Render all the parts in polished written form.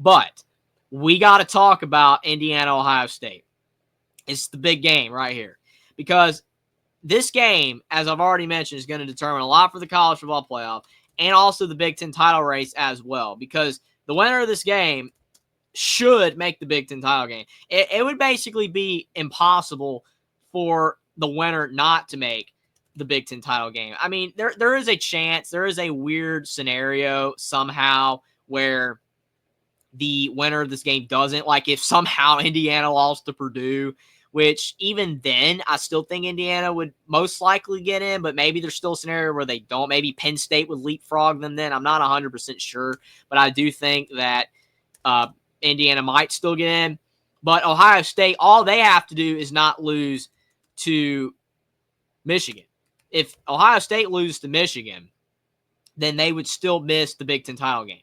But we got to talk about Indiana, Ohio State. It's the big game right here. Because this game, as I've already mentioned, is going to determine a lot for the college football playoff and also the Big Ten title race as well. Because the winner of this game should make the Big Ten title game. It would basically be impossible for the winner not to make the Big Ten title game. I mean, there is a chance, there is a weird scenario somehow where the winner of this game doesn't. Like if somehow Indiana lost to Purdue, which even then I still think Indiana would most likely get in, but maybe there's still a scenario where they don't. Maybe Penn State would leapfrog them then. I'm not 100% sure, but I do think that Indiana might still get in. But Ohio State, all they have to do is not lose to Michigan. If Ohio State loses to Michigan, then they would still miss the Big Ten title game.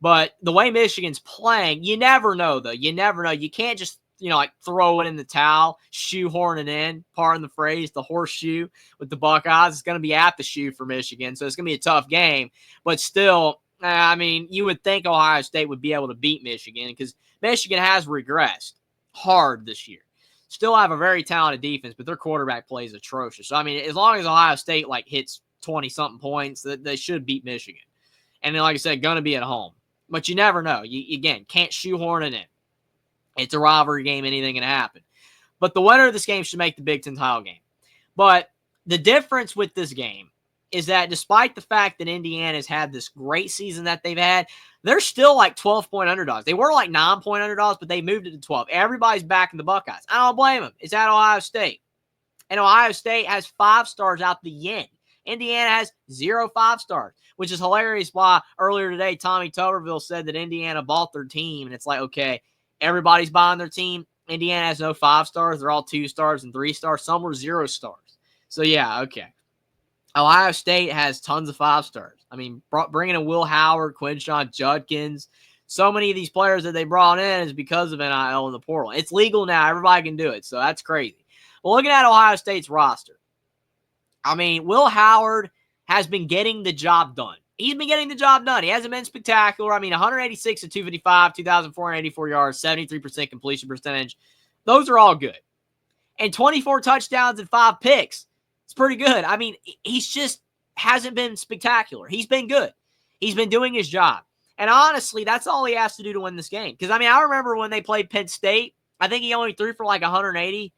But the way Michigan's playing, you never know, though. You never know. You can't just, like throw it in the towel, shoehorn it in, pardon the phrase, the horseshoe with the Buckeyes. It's going to be at the shoe for Michigan, so it's going to be a tough game. But still, I mean, you would think Ohio State would be able to beat Michigan because Michigan has regressed hard this year. Still have a very talented defense, but their quarterback play is atrocious. So, I mean, as long as Ohio State, hits 20-something points, they should beat Michigan. And then, like I said, going to be at home. But you never know. You, again, can't shoehorn it in. It's a rivalry game. Anything can happen. But the winner of this game should make the Big Ten title game. But the difference with this game is that despite the fact that Indiana's had this great season that they've had, they're still 12-point underdogs. They were 9-point underdogs, but they moved it to 12. Everybody's backing the Buckeyes. I don't blame them. It's at Ohio State. And Ohio State has 5 stars out the yin. Indiana has 0 5-stars, which is hilarious why earlier today Tommy Tuberville said that Indiana bought their team. And it's okay, everybody's buying their team. Indiana has no 5 stars. They're all 2 stars and 3 stars. Some were 0 stars. So, yeah, okay. Ohio State has tons of 5 stars. I mean, bringing in Will Howard, Quinshon Judkins, so many of these players that they brought in is because of NIL in the portal. It's legal now. Everybody can do it, so that's crazy. Well, looking at Ohio State's roster, I mean, Will Howard has been getting the job done. He's been getting the job done. He hasn't been spectacular. I mean, 186 to 255, 2,484 yards, 73% completion percentage. Those are all good. And 24 touchdowns and 5 picks. It's pretty good. I mean, he's just hasn't been spectacular. He's been good. He's been doing his job. And honestly, that's all he has to do to win this game. Because, I mean, I remember when they played Penn State, I think he only threw for 180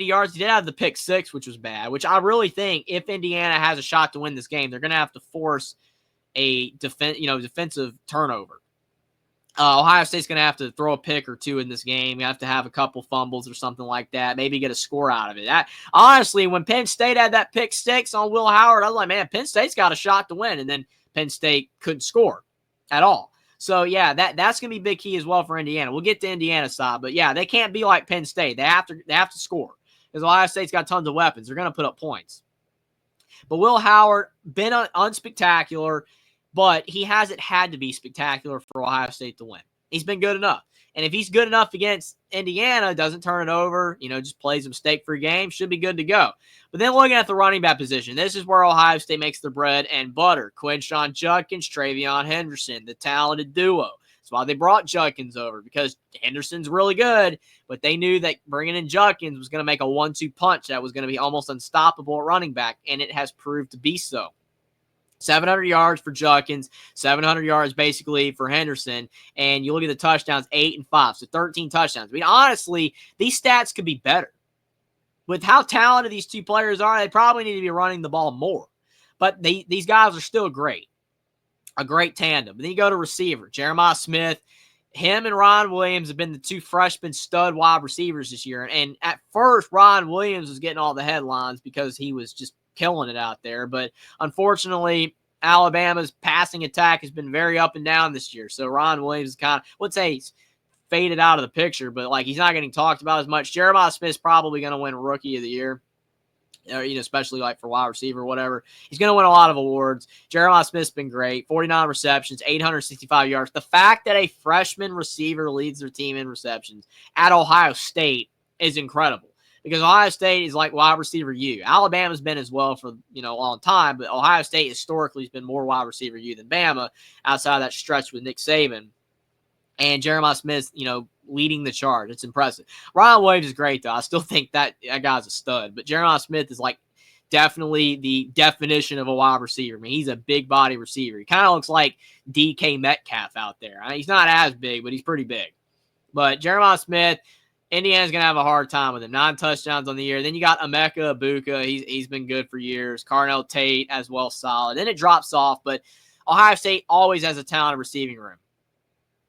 yards. He did have the pick 6, which was bad, which I really think if Indiana has a shot to win this game, they're going to have to force a defensive turnover. Ohio State's going to have to throw a pick or 2 in this game. You have to have a couple fumbles or something like that. Maybe get a score out of it. Honestly, when Penn State had that pick 6 on Will Howard, I was like, man, Penn State's got a shot to win. And then Penn State couldn't score at all. So, yeah, that's going to be big key as well for Indiana. We'll get to Indiana's side. But, yeah, they can't be like Penn State. They have to score because Ohio State's got tons of weapons. They're going to put up points. But Will Howard, been unspectacular, but he hasn't had to be spectacular for Ohio State to win. He's been good enough. And if he's good enough against Indiana, doesn't turn it over, just plays a mistake-free game, should be good to go. But then looking at the running back position, this is where Ohio State makes their bread and butter. Quinshon Judkins, Travion Henderson, the talented duo. That's why they brought Judkins over, because Henderson's really good, but they knew that bringing in Judkins was going to make a 1-2 punch that was going to be almost unstoppable at running back, and it has proved to be so. 700 yards for Judkins, 700 yards basically for Henderson, and you look at the touchdowns, 8 and 5, so 13 touchdowns. I mean, honestly, these stats could be better. With how talented these two players are, they probably need to be running the ball more. But these guys are still great. A great tandem. But then you go to receiver, Jeremiah Smith. Him and Ron Williams have been the 2 freshman stud wide receivers this year. And at first, Ron Williams was getting all the headlines because he was just killing it out there. But unfortunately, Alabama's passing attack has been very up and down this year. So Ron Williams is kind of, I would say he's faded out of the picture, but he's not getting talked about as much. Jeremiah Smith's probably going to win Rookie of the Year, especially for wide receiver or whatever. He's going to win a lot of awards. Jeremiah Smith's been great. 49 receptions, 865 yards. The fact that a freshman receiver leads their team in receptions at Ohio State is incredible. Because Ohio State is like wide receiver U. Alabama's been as well for a long time, but Ohio State historically has been more wide receiver U than Bama outside of that stretch with Nick Saban. And Jeremiah Smith, leading the charge. It's impressive. Ryan Williams is great, though. I still think that guy's a stud. But Jeremiah Smith is like definitely the definition of a wide receiver. I mean, he's a big body receiver. He kind of looks like DK Metcalf out there. I mean, he's not as big, but he's pretty big. But Jeremiah Smith, Indiana's going to have a hard time with him. 9 touchdowns on the year. Then you got Emeka Ibuka. He's been good for years. Carnell Tate as well, solid. Then it drops off, but Ohio State always has a talented receiving room.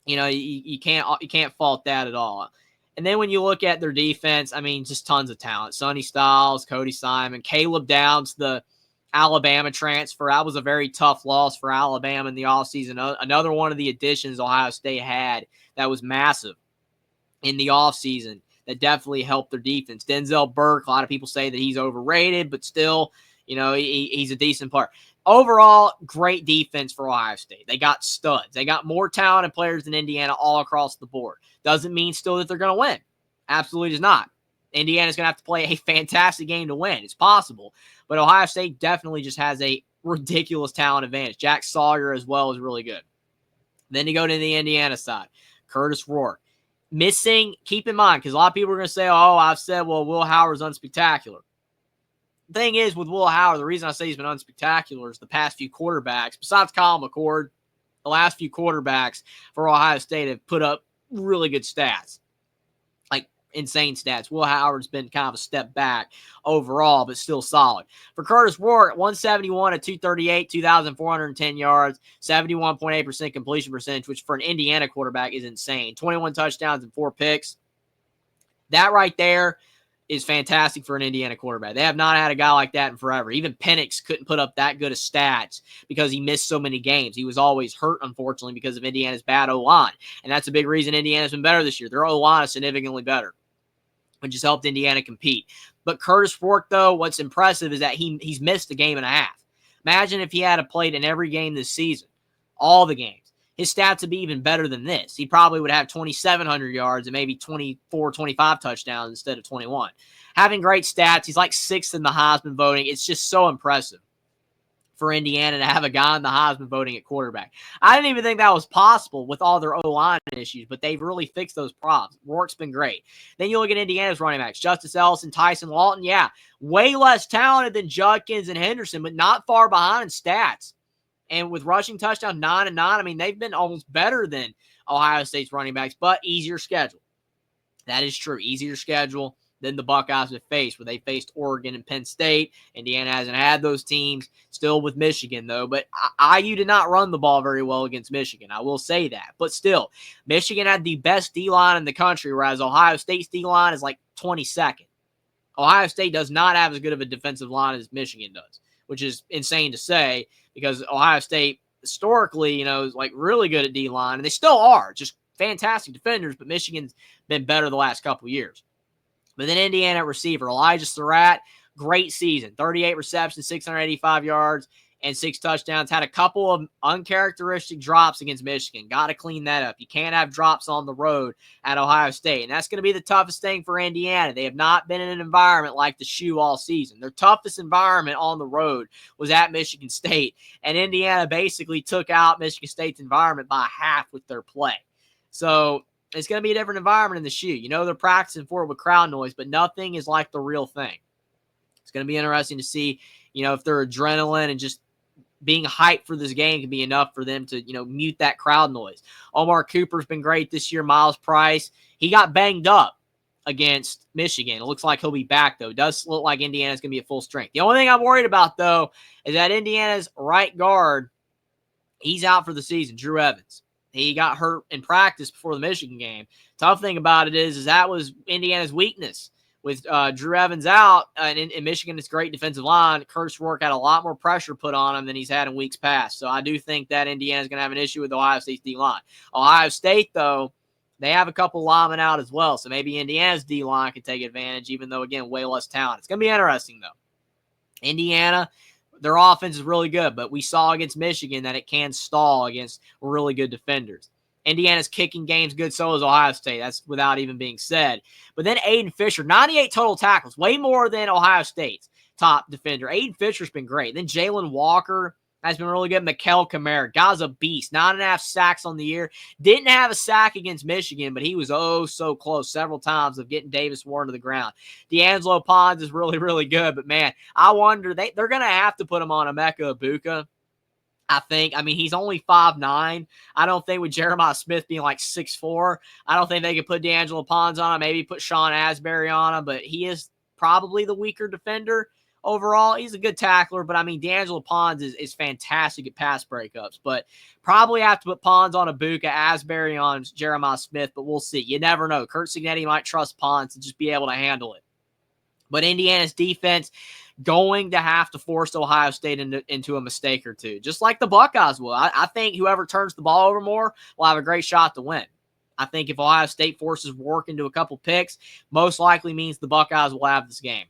You can't fault that at all. And then when you look at their defense, I mean, just tons of talent. Sonny Styles, Cody Simon, Caleb Downs, the Alabama transfer. That was a very tough loss for Alabama in the offseason. Another one of the additions Ohio State had that was massive in the offseason that definitely helped their defense. Denzel Burke, a lot of people say that he's overrated, but still, he's a decent player. Overall, great defense for Ohio State. They got studs. They got more talented players than Indiana all across the board. Doesn't mean still that they're going to win. Absolutely does not. Indiana's going to have to play a fantastic game to win. It's possible. But Ohio State definitely just has a ridiculous talent advantage. Jack Sawyer as well is really good. Then you go to the Indiana side. Curtis Rourke. Missing, keep in mind, because a lot of people are going to say, I've said, Will Howard's unspectacular. The thing is, with Will Howard, the reason I say he's been unspectacular is the past few quarterbacks, besides Kyle McCord, the last few quarterbacks for Ohio State have put up really good stats, like insane stats. Will Howard's been kind of a step back overall, but still solid. For Curtis Rourke, 171 at 238, 2,410 yards, 71.8% completion percentage, which for an Indiana quarterback is insane. 21 touchdowns and 4 picks. That right there is fantastic for an Indiana quarterback. They have not had a guy like that in forever. Even Penix couldn't put up that good of stats because he missed so many games. He was always hurt, unfortunately, because of Indiana's bad O-line. And that's a big reason Indiana's been better this year. Their O-line is significantly better, which has helped Indiana compete. But Curtis Rourke, though, what's impressive is that he's missed a game and a half. Imagine if he had played in every game this season, all the games. His stats would be even better than this. He probably would have 2,700 yards and maybe 24, 25 touchdowns instead of 21. Having great stats. He's like 6th in the Heisman voting. It's just so impressive for Indiana to have a guy in the Heisman voting at quarterback. I didn't even think that was possible with all their O-line issues, but they've really fixed those problems. Rourke's been great. Then you look at Indiana's running backs. Justice Ellison, Tyson Lawton, way less talented than Judkins and Henderson, but not far behind in stats. And with rushing touchdown 9 and 9, I mean, they've been almost better than Ohio State's running backs, but easier schedule. That is true. Easier schedule than the Buckeyes have faced, where they faced Oregon and Penn State. Indiana hasn't had those teams. Still with Michigan, though. But IU did not run the ball very well against Michigan. I will say that. But still, Michigan had the best D-line in the country, whereas Ohio State's D-line is like 22nd. Ohio State does not have as good of a defensive line as Michigan does, which is insane to say because Ohio State historically, is like really good at D-line, and they still are, just fantastic defenders, but Michigan's been better the last couple of years. But then Indiana at receiver, Elijah Surratt, great season, 38 receptions, 685 yards, and 6 touchdowns. Had a couple of uncharacteristic drops against Michigan. Got to clean that up. You can't have drops on the road at Ohio State, and that's going to be the toughest thing for Indiana. They have not been in an environment like the Shoe all season. Their toughest environment on the road was at Michigan State, and Indiana basically took out Michigan State's environment by half with their play. So it's going to be a different environment in the Shoe. They're practicing for it with crowd noise, but nothing is like the real thing. It's going to be interesting to see, if their adrenaline and just being hyped for this game can be enough for them to, mute that crowd noise. Omar Cooper's been great this year. Miles Price, he got banged up against Michigan. It looks like he'll be back, though. It does look like Indiana's going to be at full strength. The only thing I'm worried about, though, is that Indiana's right guard, he's out for the season, Drew Evans. He got hurt in practice before the Michigan game. Tough thing about it is that was Indiana's weakness. With Drew Evans out, and in Michigan, it's great defensive line. Curtis Rourke had a lot more pressure put on him than he's had in weeks past. So I do think that Indiana's going to have an issue with Ohio State's D-line. Ohio State, though, they have a couple linemen out as well. So maybe Indiana's D-line can take advantage, even though, again, way less talent. It's going to be interesting, though. Indiana, their offense is really good, but we saw against Michigan that it can stall against really good defenders. Indiana's kicking game's good, so is Ohio State. That's without even being said. But then Aiden Fisher, 98 total tackles, way more than Ohio State's top defender. Aiden Fisher's been great. Then Jalen Walker, has been really good. Mikael Kamara, guy's a beast. 9.5 sacks on the year. Didn't have a sack against Michigan, but he was so close several times of getting Davis Warren to the ground. D'Angelo Pons is really, really good, but man, I wonder, they're going to have to put him on Emeka Egbuka. I think. I mean, he's only 5'9". I don't think with Jeremiah Smith being like 6'4", I don't think they could put D'Angelo Pons on him, maybe put Sean Asbury on him, but he is probably the weaker defender overall. He's a good tackler, but I mean, D'Angelo Pons is fantastic at pass breakups, but probably have to put Pons on Egbuka, Asbury on Jeremiah Smith, but we'll see. You never know. Kurt Cignetti might trust Pons to just be able to handle it. But Indiana's defense going to have to force Ohio State into a mistake or two, just like the Buckeyes will. I think whoever turns the ball over more will have a great shot to win. I think if Ohio State forces Rourke into a couple picks, most likely means the Buckeyes will have this game.